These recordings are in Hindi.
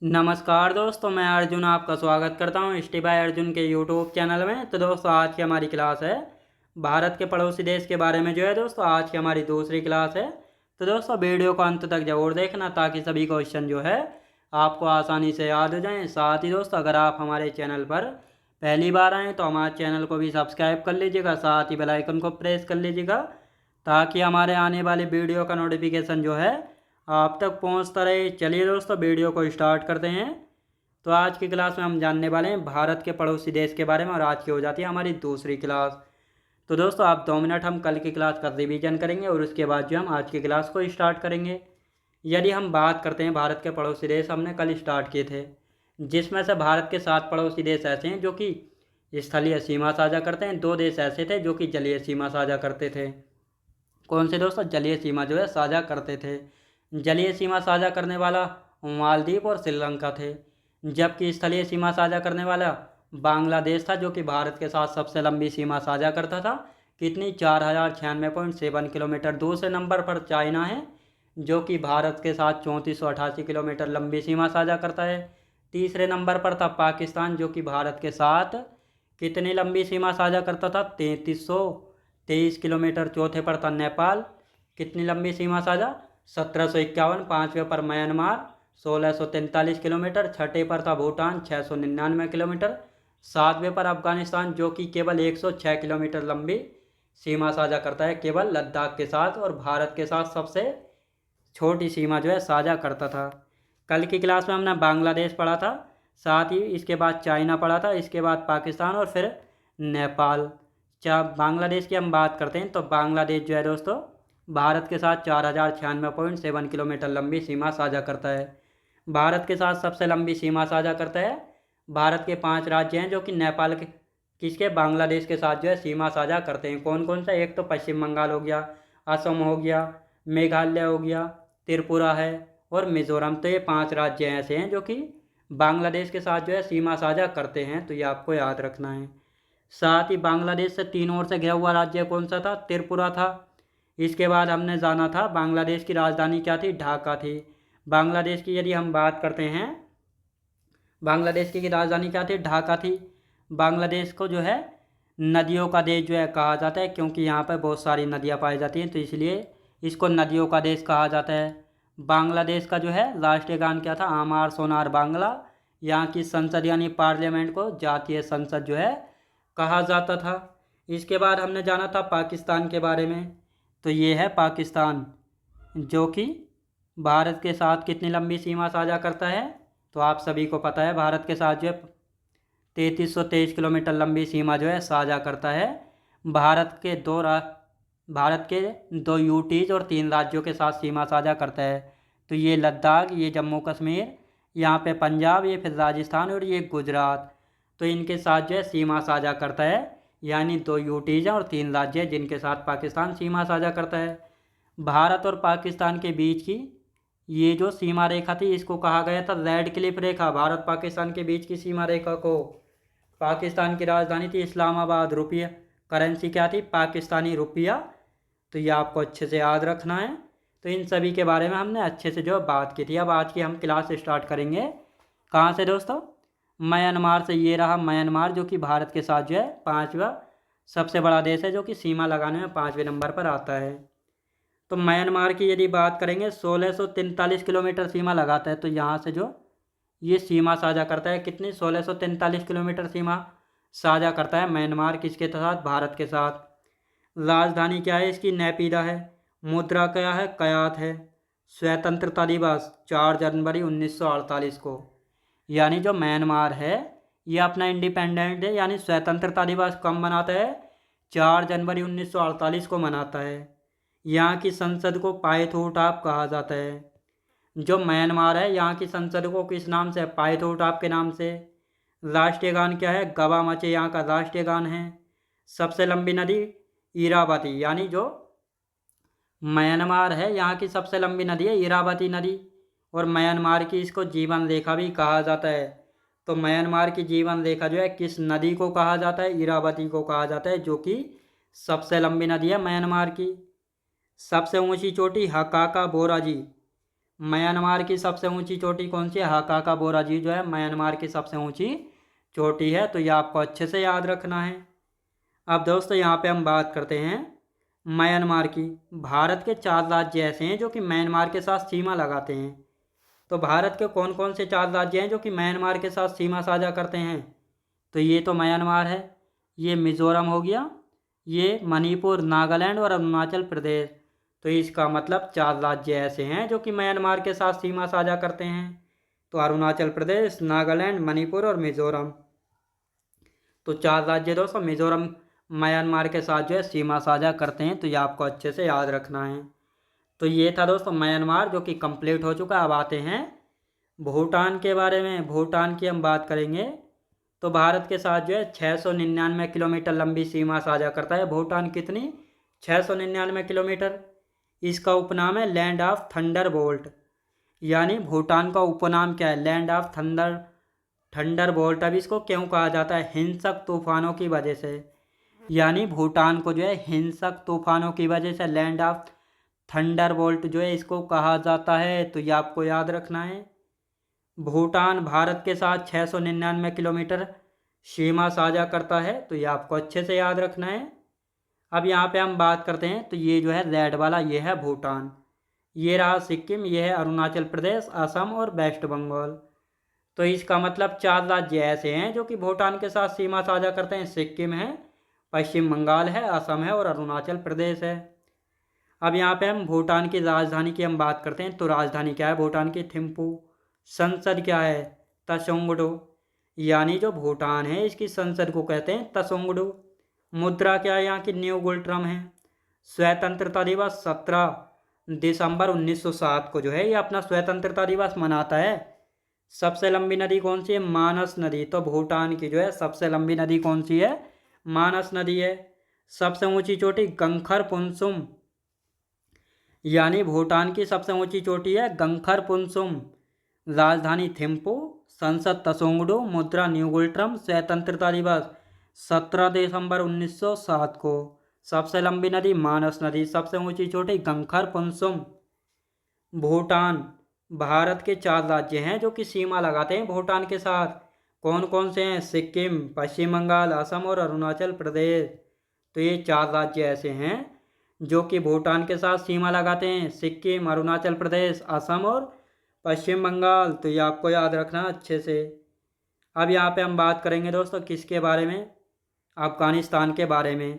नमस्कार दोस्तों, मैं अर्जुन आपका स्वागत करता हूँ स्टे बाय अर्जुन के यूट्यूब चैनल में। तो दोस्तों, आज की हमारी क्लास है भारत के पड़ोसी देश के बारे में। जो है दोस्तों, आज की हमारी दूसरी क्लास है। तो दोस्तों, वीडियो को अंत तक जरूर देखना ताकि सभी क्वेश्चन जो है आपको आसानी से याद हो जाएं। साथ ही दोस्तों, अगर आप हमारे चैनल पर पहली बार आएँ तो हमारे चैनल को भी सब्सक्राइब कर लीजिएगा, साथ ही बेल आइकन को प्रेस कर लीजिएगा ताकि हमारे आने वाले वीडियो का नोटिफिकेशन जो है आप तक पहुंचता रहे। चलिए दोस्तों, वीडियो को स्टार्ट करते हैं। तो आज की क्लास में हम जानने वाले हैं भारत के पड़ोसी देश के बारे में, और आज की हो जाती है हमारी दूसरी क्लास। तो दोस्तों, आप 2 मिनट हम कल की क्लास का रिवीजन करेंगे और उसके बाद जो हम आज की क्लास को स्टार्ट करेंगे। यदि हम बात करते हैं भारत के पड़ोसी देश, हमने कल स्टार्ट किए थे, जिसमें से भारत के 7 पड़ोसी देश ऐसे हैं जो कि स्थलीय सीमा साझा करते हैं। 2 देश ऐसे थे जो कि जलीय सीमा साझा करते थे। कौन से दोस्तों? जलीय सीमा जो है साझा करते थे। जलीय सीमा साझा करने वाला मालदीव और श्रीलंका थे, जबकि स्थलीय सीमा साझा करने वाला बांग्लादेश था, जो कि भारत के साथ सबसे लंबी सीमा साझा करता था। कितनी? 4096.7 किलोमीटर। दूसरे नंबर पर चाइना है, जो कि भारत के साथ 3488 किलोमीटर लंबी सीमा साझा करता है। तीसरे नंबर पर था पाकिस्तान, जो कि भारत के साथ कितनी लंबी सीमा साझा करता था? 3323 किलोमीटर। चौथे पर था नेपाल, कितनी लंबी सीमा साझा? 1751। पाँचवें पर म्यांमार, 1643 किलोमीटर। छठे पर था भूटान, 699 किलोमीटर। सातवें पर अफगानिस्तान, जो कि केवल 106 किलोमीटर लंबी सीमा साझा करता है, केवल लद्दाख के साथ, और भारत के साथ सबसे छोटी सीमा जो है साझा करता था। कल की क्लास में हमने बांग्लादेश पढ़ा था, साथ ही इसके बाद चाइना पढ़ा था, इसके बाद पाकिस्तान और फिर नेपाल। बांग्लादेश की हम बात करते हैं तो बांग्लादेश जो है दोस्तों भारत के साथ 4096.7 किलोमीटर लंबी सीमा साझा करता है। भारत के साथ सबसे लंबी सीमा साझा करता है। भारत के 5 राज्य हैं जो कि नेपाल के किसके बांग्लादेश के साथ जो है सीमा साझा करते हैं। कौन कौन सा? एक तो पश्चिम बंगाल हो गया, असम हो गया, मेघालय हो गया, त्रिपुरा है और मिजोरम। तो ये 5 राज्य ऐसे हैं जो कि बांग्लादेश के साथ जो है सीमा साझा करते हैं, तो ये आपको याद रखना है। साथ ही बांग्लादेश से 3 ओर से घिरा हुआ राज्य कौन सा था? त्रिपुरा था। इसके बाद हमने जाना था बांग्लादेश की राजधानी क्या थी? ढाका थी। बांग्लादेश की यदि हम बात करते हैं, बांग्लादेश की राजधानी क्या थी? ढाका थी। बांग्लादेश को जो है नदियों का देश जो है कहा जाता है, क्योंकि यहाँ पर बहुत सारी नदियाँ पाई जाती हैं, तो इसलिए इसको नदियों का देश कहा जाता है। बांग्लादेश का जो है राष्ट्रीय गान क्या था? आमार सोनार बांग्ला। यहाँ की संसद यानी पार्लियामेंट को जातीय संसद जो है कहा जाता था। इसके बाद हमने जाना था पाकिस्तान के बारे में। तो ये है पाकिस्तान, जो कि भारत के साथ कितनी लंबी सीमा साझा करता है? तो आप सभी को पता है, भारत के साथ जो है 3323 किलोमीटर लंबी सीमा जो है साझा करता है। भारत के दो रा भारत के 2 यूटीज और 3 राज्यों के साथ सीमा साझा करता है। तो ये लद्दाख, ये जम्मू कश्मीर, यहाँ पे पंजाब, ये फिर राजस्थान और ये गुजरात। तो इनके साथ जो है सीमा साझा करता है, यानी 2 यूटीज हैं और 3 राज्य हैं जिनके साथ पाकिस्तान सीमा साझा करता है। भारत और पाकिस्तान के बीच की ये जो सीमा रेखा थी, इसको कहा गया था रेड क्लिफ रेखा। भारत पाकिस्तान के बीच की सीमा रेखा को, पाकिस्तान की राजधानी थी इस्लामाबाद। रुपया, करेंसी क्या थी? पाकिस्तानी रुपया। तो ये आपको अच्छे से याद रखना है। तो इन सभी के बारे में हमने अच्छे से जो बात की थी। अब आज की हम क्लास स्टार्ट करेंगे कहाँ से दोस्तों? म्यांमार से। ये रहा म्यांमार, जो कि भारत के साथ जो है 5वां सबसे बड़ा देश है, जो कि सीमा लगाने में 5वें नंबर पर आता है। तो म्यांमार की यदि बात करेंगे, 1643 किलोमीटर सीमा लगाता है। तो यहाँ से जो ये सीमा साझा करता है, कितनी? 1643 किलोमीटर सीमा साझा करता है म्यांमार किसके साथ? भारत के साथ। राजधानी क्या है इसकी? नैपीदा है। मुद्रा क्या है? कयात है। स्वतंत्रता दिवस 4 जनवरी 1948 को, यानी जो म्यांमार है ये अपना इंडिपेंडेंट है यानी स्वतंत्रता दिवस कब मनाता है? 4 जनवरी 1948 को मनाता है। यहाँ की संसद को पायथोटाप कहा जाता है। जो म्यांमार है, यहाँ की संसद को किस नाम से? पायथोटाप के नाम से। राष्ट्रीय गान क्या है? गवा मचे यहाँ का राष्ट्रीय गान है। सबसे लंबी नदी इरावती, यानी जो म्यांमार है यहाँ की सबसे लंबी नदी है इरावती नदी। और म्यांमार की इसको जीवन रेखा भी कहा जाता है। तो म्यांमार की जीवन रेखा जो है किस नदी को कहा जाता है? इरावती को कहा जाता है, जो कि सबसे लंबी नदी है म्यांमार की। सबसे ऊंची चोटी हकाका बोराजी, म्यांमार की सबसे ऊंची चोटी कौन सी है? हाकाका बोराजी जो है म्यांमार की सबसे ऊंची चोटी है, तो ये आपको अच्छे से याद रखना है। अब दोस्तों यहाँ पे हम बात करते हैं म्यांमार की। भारत के 4 राज्य ऐसे हैं जो कि म्यांमार के साथ सीमा लगाते हैं। तो भारत के कौन कौन से 4 राज्य हैं जो कि म्यांमार के साथ सीमा साझा करते हैं? तो ये तो म्यांमार है, ये मिज़ोरम हो गया, ये मणिपुर, नागालैंड और अरुणाचल प्रदेश। तो इसका मतलब 4 राज्य ऐसे हैं जो कि म्यांमार के साथ सीमा साझा करते हैं। तो अरुणाचल प्रदेश, नागालैंड, मणिपुर और मिज़ोरम। तो 4 राज्य दोस्तों मिज़ोरम म्यांमार के साथ जो है सीमा साझा करते हैं, तो ये आपको अच्छे से याद रखना है। तो ये था दोस्तों म्यांमार, जो कि कंप्लीट हो चुका। अब आते हैं भूटान के बारे में। भूटान की हम बात करेंगे तो भारत के साथ जो है 699 किलोमीटर लंबी सीमा साझा करता है भूटान। कितनी? 699 किलोमीटर। इसका उपनाम है लैंड ऑफ थंडर बोल्ट, यानी भूटान का उपनाम क्या है? Land of thunder bolt. अब इसको क्यों कहा जाता है? हिंसक तूफानों की वजह से, यानी भूटान को जो है हिंसक तूफानों की वजह से लैंड ऑफ थंडर बोल्ट जो है इसको कहा जाता है। तो ये आपको याद रखना है। भूटान भारत के साथ 699 किलोमीटर सीमा साझा करता है, तो ये आपको अच्छे से याद रखना है। अब यहाँ पे हम बात करते हैं, तो ये जो है रेड वाला ये है भूटान, ये रहा सिक्किम, ये है अरुणाचल प्रदेश, असम और वेस्ट बंगाल। तो इसका मतलब 4 राज्य ऐसे हैं जो कि भूटान के साथ सीमा साझा करते हैं। सिक्किम है, पश्चिम बंगाल है, असम है और अरुणाचल प्रदेश है। अब यहाँ पे हम भूटान की राजधानी की हम बात करते हैं। तो राजधानी क्या है भूटान की? थिम्पू। संसद क्या है? तसोंगडो। यानी जो भूटान है इसकी संसद को कहते हैं तसोंगडो। मुद्रा क्या है यहाँ की? न्यू गुल्ट्रम है। स्वतंत्रता दिवस 17 दिसंबर 1907 को जो है ये अपना स्वतंत्रता दिवस मनाता है। सबसे लंबी नदी कौन सी है? मानस नदी। तो भूटान की जो है सबसे लंबी नदी कौन सी है? मानस नदी है। सबसे ऊंची चोटी गंखर पुनसुम, यानी भूटान की सबसे ऊंची चोटी है गंखर पुनसुम। राजधानी थिम्पू, संसद तसोंगडो, मुद्रा न्यू गुल्ट्रम, स्वतंत्रता दिवस 17 दिसंबर 1907 को। सबसे लंबी नदी मानस नदी, सबसे ऊंची चोटी गंखर पुनसुम। भूटान भारत के 4 राज्य हैं जो कि सीमा लगाते हैं भूटान के साथ। कौन कौन से हैं? सिक्किम, पश्चिम बंगाल, असम और अरुणाचल प्रदेश। तो ये 4 राज्य ऐसे हैं जो कि भूटान के साथ सीमा लगाते हैं। सिक्किम, अरुणाचल प्रदेश, असम और पश्चिम बंगाल। तो ये आपको याद रखना अच्छे से। अब यहाँ पे हम बात करेंगे दोस्तों किसके बारे में? अफ़गानिस्तान के बारे में।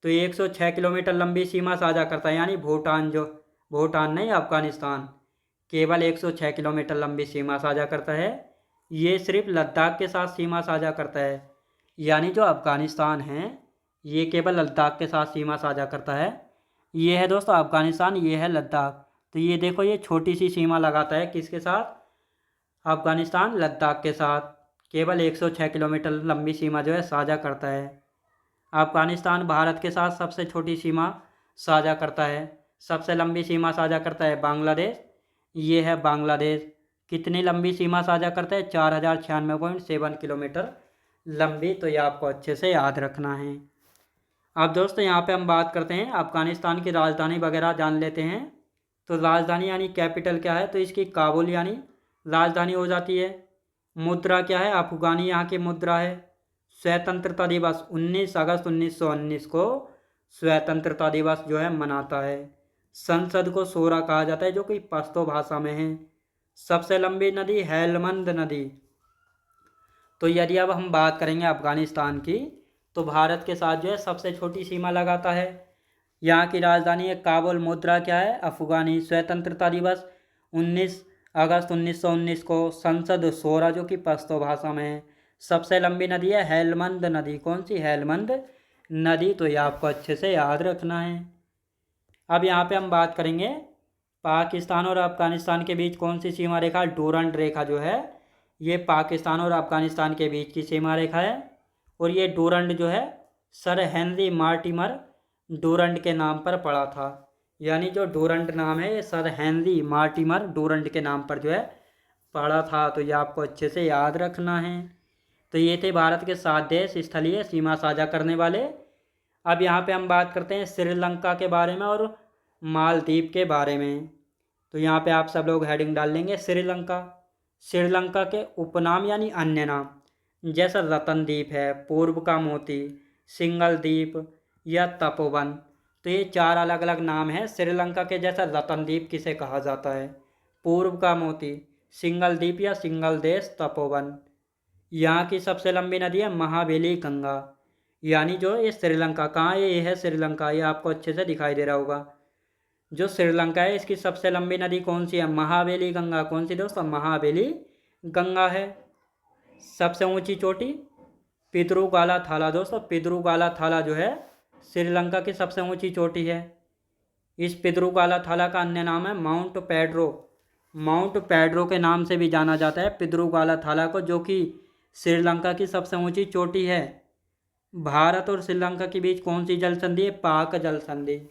तो 106 किलोमीटर लंबी सीमा साझा करता है, यानी भूटान नहीं, अफ़गानिस्तान केवल 106 किलोमीटर लंबी सीमा साझा करता है। ये सिर्फ लद्दाख के साथ सीमा साझा करता है, यानी जो अफ़गानिस्तान है ये केवल लद्दाख के साथ सीमा साझा करता है। ये है दोस्तों अफ़गानिस्तान, ये है लद्दाख। तो ये देखो ये छोटी सी सीमा लगाता है किसके साथ? अफ़गानिस्तान लद्दाख के साथ। केवल 106 किलोमीटर लंबी सीमा जो है साझा करता है। अफ़गानिस्तान भारत के साथ सबसे छोटी सीमा साझा करता है। सबसे लंबी सीमा साझा करता है बांग्लादेश, ये है बांग्लादेश। कितनी लंबी सीमा साझा करता है? 4096.7 किलोमीटर लंबी। तो ये आपको अच्छे से याद रखना है। अब दोस्तों यहाँ पे हम बात करते हैं अफ़गानिस्तान की राजधानी वगैरह जान लेते हैं। तो राजधानी यानी कैपिटल क्या है? तो इसकी काबुल यानी राजधानी हो जाती है। मुद्रा क्या है? अफ़गानी यहाँ की मुद्रा है। स्वतंत्रता दिवस 19 अगस्त 1919 को स्वतंत्रता दिवस जो है मनाता है। संसद को सोरा कहा जाता है जो कि पश्तो भाषा में है। सबसे लंबी नदी हेलमंद नदी। तो यदि अब हम बात करेंगे अफ़गानिस्तान की, तो भारत के साथ जो है सबसे छोटी सीमा लगाता है। यहाँ की राजधानी है काबुल। मुद्रा क्या है? अफ़गानी। स्वतंत्रता दिवस 19 अगस्त 1919 को। संसद सोरा जो कि पश्तो भाषा में है। सबसे लंबी नदी है हेलमंद नदी। कौन सी? हेलमंद नदी। तो ये आपको अच्छे से याद रखना है। अब यहाँ पे हम बात करेंगे पाकिस्तान और अफ़गानिस्तान के बीच कौन सी सीमा रेखा? डूरंड रेखा जो है ये पाकिस्तान और अफ़गानिस्तान के बीच की सीमा रेखा है। और ये डूरंड जो है सर हेनरी मार्टिमर डूरंड के नाम पर पड़ा था, यानी जो डूरंड नाम है ये सर हेनरी मार्टिमर डूरंड के नाम पर जो है पड़ा था। तो ये आपको अच्छे से याद रखना है। तो ये थे भारत के 7 देश स्थलीय सीमा साझा करने वाले। अब यहाँ पे हम बात करते हैं श्रीलंका के बारे में और मालदीव के बारे में। तो यहाँ पे आप सब लोग हेडिंग डाल लेंगे श्रीलंका। श्रीलंका के उपनाम यानी अन्य नाम, जैसा रतन द्वीप है, पूर्व का मोती, सिंगल द्वीप या तपोवन। तो ये 4 अलग अलग नाम हैं श्रीलंका के। जैसा रतन द्वीप किसे कहा जाता है, पूर्व का मोती, सिंगल द्वीप या सिंगल देश, तपोवन। यहाँ की सबसे लंबी नदी है महावेली गंगा। यानी जो ये श्रीलंका कहाँ है, ये है श्रीलंका। ये आपको अच्छे से दिखाई दे रहा होगा। जो श्रीलंका है इसकी सबसे लंबी नदी कौन सी है, महावेली गंगा। कौन सी दोस्तों, महावेली गंगा है। सबसे ऊंची चोटी पिद्रुगाला थाला। दोस्तों पिद्रुगाला थाला जो है श्रीलंका की सबसे ऊंची चोटी है। इस पिद्रुगाला थाला का अन्य नाम है माउंट पेड्रो। माउंट पेड्रो के नाम से भी जाना जाता है पिद्रुगाला थाला को, जो कि श्रीलंका की सबसे ऊंची चोटी है। भारत और श्रीलंका के बीच कौन सी जल संधि है, पाक जल संधि।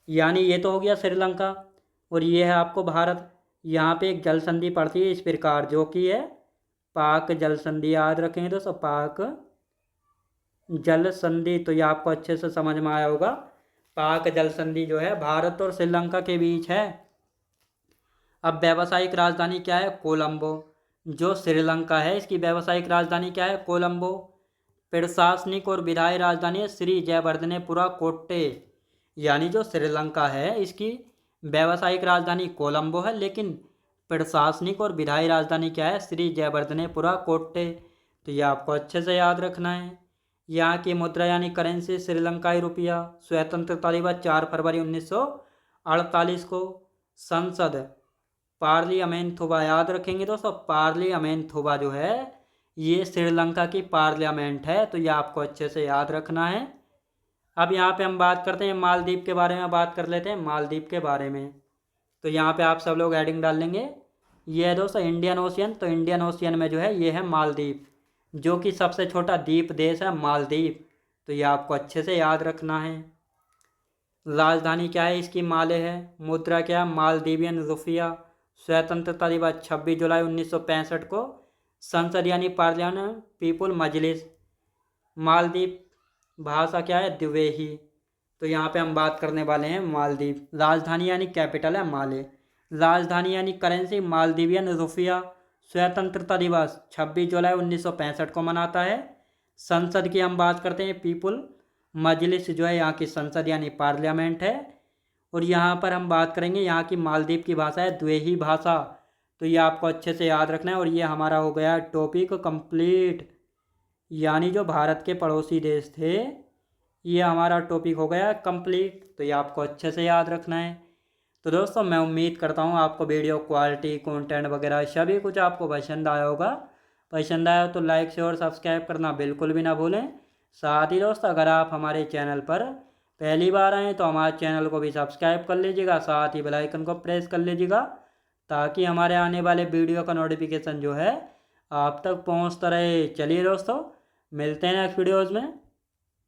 यानी ये तो हो गया श्रीलंका और ये है आपको भारत। यहाँ पे एक जल संधि पड़ती है इस प्रकार, जो कि है पाक जल संधि। याद रखेंगे दोस्तों, पाक जल संधि। तो ये आपको अच्छे से समझ में आया होगा। पाक जल संधि जो है भारत और श्रीलंका के बीच है। अब व्यावसायिक राजधानी क्या है, कोलंबो। जो श्रीलंका है इसकी व्यावसायिक राजधानी क्या है, कोलंबो। प्रशासनिक और विधायी राजधानी है श्री जयवर्धनेपुरा कोट्टे। यानी जो श्रीलंका है इसकी व्यावसायिक राजधानी कोलंबो है, लेकिन प्रशासनिक और विधायी राजधानी क्या है, श्री जयवर्धनेपुरा कोट्टे। तो ये आपको अच्छे से याद रखना है। यहाँ की मुद्रा यानी करेंसी श्रीलंकाई रुपया। स्वतंत्रता दिवस 4 फरवरी 1948 को। संसद पार्लियामेंथुबा। याद रखेंगे दोस्तों, पार्लियामेंथुबा जो है ये श्रीलंका की पार्लियामेंट है। तो ये आपको अच्छे से याद रखना है। अब यहाँ पे हम बात करते हैं मालदीव के बारे में। बात कर लेते हैं मालदीव के बारे में। तो यहाँ पे आप सब लोग हेडिंग डाल लेंगे। ये है दोस्तों इंडियन ओशियन। तो इंडियन ओशियन में जो है ये है मालदीव, जो कि सबसे छोटा द्वीप देश है मालदीव। तो ये आपको अच्छे से याद रखना है। राजधानी क्या है इसकी, माले है। मुद्रा क्या है, मालदीवियन रुपया। स्वतंत्रता दिवस 26 जुलाई 1965 को। संसद यानी पार्लियामेंट पीपुल मजलिस। मालदीव भाषा क्या है, द्विवेही। तो यहाँ पे हम बात करने वाले हैं मालदीव। राजधानी यानी कैपिटल है माले। राजधानी यानी करेंसी मालदीवियन रुपया। स्वतंत्रता दिवस 26 जुलाई 1965 को मनाता है। संसद की हम बात करते हैं पीपुल मजलिस, जो है यहाँ की संसद यानी पार्लियामेंट है। और यहाँ पर हम बात करेंगे यहाँ की मालदीव की भाषा है द्विवेही भाषा। तो ये आपको अच्छे से याद रखना है। और ये हमारा हो गया टॉपिक कंप्लीट। यानी जो भारत के पड़ोसी देश थे, ये हमारा टॉपिक हो गया कंप्लीट। तो ये आपको अच्छे से याद रखना है। तो दोस्तों मैं उम्मीद करता हूँ आपको वीडियो क्वालिटी, कंटेंट वगैरह सभी कुछ आपको पसंद आया होगा। पसंद आया तो लाइक शेयर सब्सक्राइब करना बिल्कुल भी ना भूलें। साथ ही दोस्तों अगर आप हमारे चैनल पर पहली बार आएँ तो हमारे चैनल को भी सब्सक्राइब कर लीजिएगा। साथ ही बेल आइकन को प्रेस कर लीजिएगा, ताकि हमारे आने वाले वीडियो का नोटिफिकेशन जो है आप तक पहुँचता रहे। चलिए दोस्तों, मिलते हैं नेक्स्ट वीडियोज़ में।